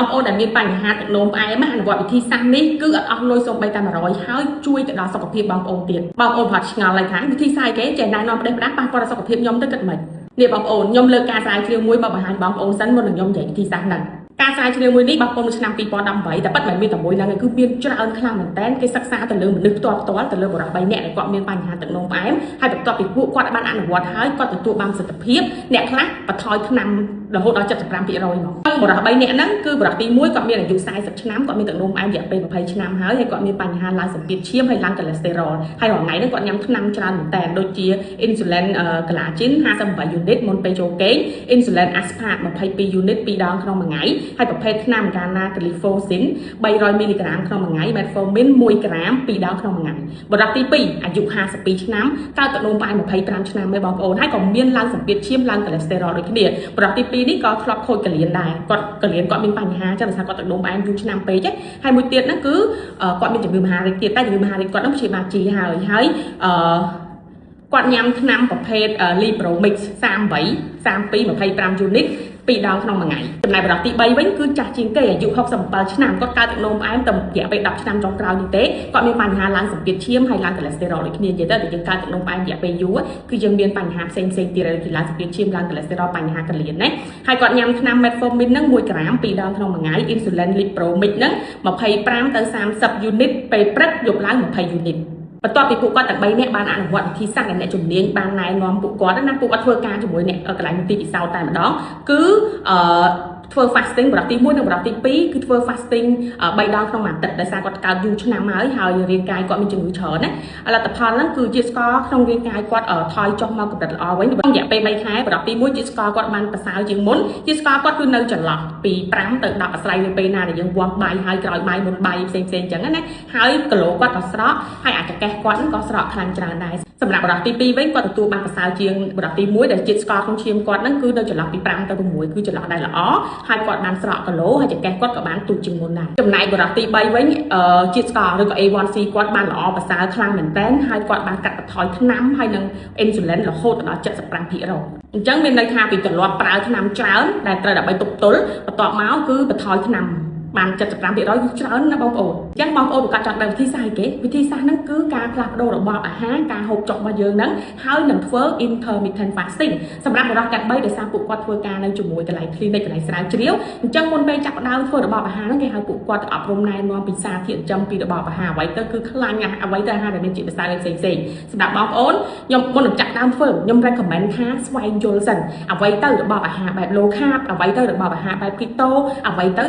បងប្អូនដែលមានបញ្ហាទឹកនោមផ្អែមអនុវត្តវិធីសាស្ត្រនេះគឺអត់អស់លុយសូម្បីតែ100ហើយជួយទៅដល់សុខភាពបងប្អូនទៀតបងប្អូនប្រហែលឆ្ងល់ហើយថាវិធីសាស្ត្រគេចេះណែនាំផ្ដេសផ្ដាស់ប៉ះពាល់ដល់សុខភាពខ្ញុំទៅគិតមិននេះបងប្អូនខ្ញុំលើកការស្រាវជ្រាវមួយមកបង្ហាញបងប្អូនសិនមុននឹងខ្ញុំនិយាយវិធីសាស្ត្រហ្នឹងការស្រាវជ្រាវមួយនេះបងប្អូនឆ្នាំ2018តែប៉ិតមិនមានតែមួយហ្នឹងគឺមានច្រើនខ្លាំងមែនតើគេសិក្សាទៅលើមនុស្សផ្ទាល់ទៅលើបុរស3នាក់ដែលគាត់មានបញ្ហាទឹកនោមផ្អែមហើយបន្ទាប់ពីពួកគាត់បានអនុវត្តហើយគាត់ទទួលបានប្រសិទ្ធភាពអ្នកខ្លះបន្ថយថ្នាំរហូតដល់ 75% មកបុរស3នាក់ហ្នឹងគឺបុរសទី1គាត់មានអាយុ40ឆ្នាំគាត់មានទឹកនោមផ្អែមរយៈពេល20ឆ្នាំហើយគាត់មានបញ្ហាឡើងសម្ពាធឈាមហើយឡើងកូលេស្តេរ៉ុលហើយរាល់ថ្ងៃហ្នឹងគាត់ញ៉ាំថ្នាំច្រើនមែនតើដូចជា insulin glargine 58 unit មុនពេលចូលគេង insulin aspart 22 unit 2ដងក្នុងមួយថ្ងៃហើយប្រភេទថ្នាំកាណា glyphosate 300 mg ក្នុងមួយថ្ងៃ metformin 1 ក្រាម2ដងក្នុងមួយថ្ងៃបុរសទី2អាយុ52ឆ្នាំកើតទឹកនោមផ្អែម25ឆ្នាំឯងបងប្អូនហើយក៏មានឡើងសម្ពាធឈាមឡើងកូលេស្តេរ៉ុលដូចគ្នាបុរសទី2នេះក៏ធ្លាប់ខូចកលៀនដែរគាត់កលៀនគាត់មានបញ្ហាចឹងដោយសារគាត់ទឹកនោមផ្អែមយូរឆ្នាំពេកហើយមួយទៀតហ្នឹងគឺគាត់មានជំងឺមហារីកទៀតតែជំងឺមហារីកគាត់នឹងព្យាបាលជីហើយគាត់ញ៉ាំថ្នាំប្រភេទ Libromix 38 32 25 unit 2ដងក្នុងមួយថ្ងៃចំណែកបុរសទី3វិញគឺចាស់ជាងគេអាយុ67ឆ្នាំគាត់កើតទឹកនោមផ្អែមតែរយៈពេល10ឆ្នាំចុងក្រោយនេះទេគាត់មានបញ្ហាឡើងសម្ពាធឈាមហើយឡើងកូលេស្តេរ៉ុលដូចគ្នានិយាយទៅយើងកើតទឹកនោមផ្អែមរយៈពេលយូរគឺយើងមានបញ្ហាផ្សេងទៀតដូចជាឡើងសម្ពាធឈាមឡើងកូលេស្តេរ៉ុលបញ្ហាកលៀនណាហើយគាត់ញ៉ាំថ្នាំ metformin ហ្នឹង1ក្រាម2ដងក្នុងមួយថ្ងៃ insulin libromix ហ្នឹង25ទៅ30 unit ពេលព្រឹកយប់ឡើង20 unitបន្ទាប់ពីពួកគាត់ទាំង3នាក់បានអនុវត្តវិធីសាស្ត្រដែលអ្នកជំនាញបានណែនាំពួកគាត់ណាពួកគាត់ធ្វើការជាមួយអ្នកកន្លែងទីពិសោធន៍តែម្ដងគឺធ្វើ fasting បុរសទី1និងបុរសទី2គឺធ្វើ fasting 3ដងក្នុងមួយអាទិត្យដោយសារគាត់កើតយូរឆ្នាំហើយរាងកាយគាត់មានជំងឺច្រើនណាលទ្ធផលហ្នឹងគឺជាតិស្ករក្នុងរាងកាយគាត់ថយចុះមកកម្រិតល្អវិញរយៈពេល3ខែបុរសទី1ជាតិស្ករគាត់បានប្រសើរជាងមុនជាតិស្ករគាត់គឺនៅចន្លោះពី5ទៅ10អាស្រ័យលើពេលណាដែលយើងវាស់បាយហើយក្រោយបាយមុនបាយផ្សេងអញ្ចឹងណាហើយគីឡូគាត់ក៏ស្រកហើយអាចកេះគាត់ក៏ស្រកខ្លាំងច្រើនដែរសម្រាប់បុរសទី2វិញគាត់ទទួលបានប្រសើរជាងបុរសទី1ដែលជាតិស្ករក្នុងឈាមគាត់ហ្នឹងគឺនៅចន្លោះពី5ទៅ6គឺចន្លោះដែរល្អហើយគាត់បានស្រកគីឡូហើយចង្កេះគាត់ក៏បានទូចជាងមុនដែរចំណែកបុរសទី3វិញជាតិស្ករឬក៏ A1C គាត់បានល្អប្រសើរខ្លាំងមែនតើហើយគាត់បានកាត់បន្ថយថ្នាំហើយនឹង insulin រហូតដល់ 75% អញ្ចឹងមានន័យថាពីទម្លាប់ប្រើថ្នាំច្រើនដែលត្រូវដើម្បីទប់ទល់បន្ទាប់មកគឺបន្ថយថ្នាំបាន 75% គឺច្រើនណាបងប្អូនអញ្ចឹងបងប្អូនប្រកាសចង់ដឹងវិធីសាស្ត្រគេវិធីសាស្ត្រហ្នឹងគឺការផ្លាស់ប្ដូររបបអាហារការហូបចុករបស់យើងហ្នឹងហើយនឹងធ្វើ intermittent fasting សម្រាប់បុរសទាំង3ដោយសារពួកគាត់ធ្វើការនៅជាមួយកន្លែង clinic កន្លែងស្រាវជ្រាវអញ្ចឹងមុនពេលចាប់ផ្ដើមធ្វើរបបអាហារហ្នឹងគេហៅពួកគាត់ទៅអប់រំណែនាំពីសារធាតុចិញ្ចឹមពីរបបអាហារអ្វីទៅគឺខ្លាញ់អ្វីទៅអាហារដែលមានជាតិប្រសើរផ្សេងសម្រាប់បងប្អូនខ្ញុំមុននឹងចាប់ផ្ដើមធ្វើខ្ញុំ recommend ថាស្វែងយល់សិនអ្វីទៅរបបអាហារបែប low carb អ្វីទៅរបបអាហារបែប keto អ្វីទៅ